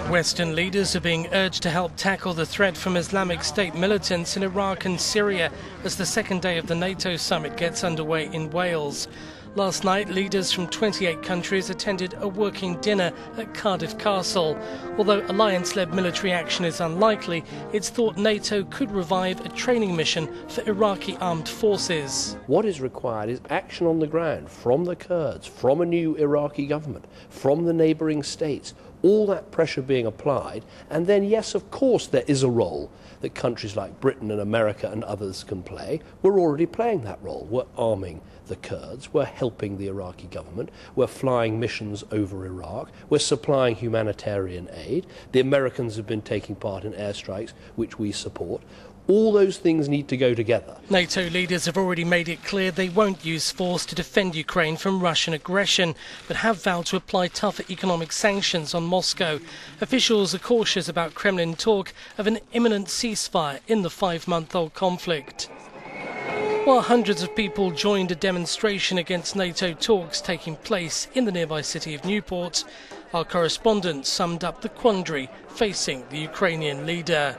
Western leaders are being urged to help tackle the threat from Islamic State militants in Iraq and Syria as the second day of the NATO summit gets underway in Wales. Last night, leaders from 28 countries attended a working dinner at Cardiff Castle. Although alliance-led military action is unlikely, it's thought NATO could revive a training mission for Iraqi armed forces. What is required is action on the ground from the Kurds, from a new Iraqi government, from the neighbouring states. All that pressure being applied, and then yes, of course, there is a role that countries like Britain and America and others can play. We're already playing that role. We're arming the Kurds, we're helping the Iraqi government, we're flying missions over Iraq, we're supplying humanitarian aid. The Americans have been taking part in airstrikes, which we support. All those things need to go together. NATO leaders have already made it clear they won't use force to defend Ukraine from Russian aggression, but have vowed to apply tougher economic sanctions on Moscow. Officials are cautious about Kremlin talk of an imminent ceasefire in the 5-month-old conflict. While hundreds of people joined a demonstration against NATO talks taking place in the nearby city of Newport, our correspondent summed up the quandary facing the Ukrainian leader.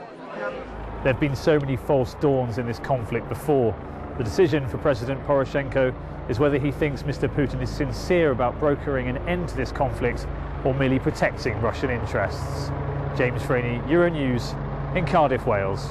There have been so many false dawns in this conflict before. The decision for President Poroshenko is whether he thinks Mr. Putin is sincere about brokering an end to this conflict or merely protecting Russian interests. James Freeney, Euronews in Cardiff, Wales.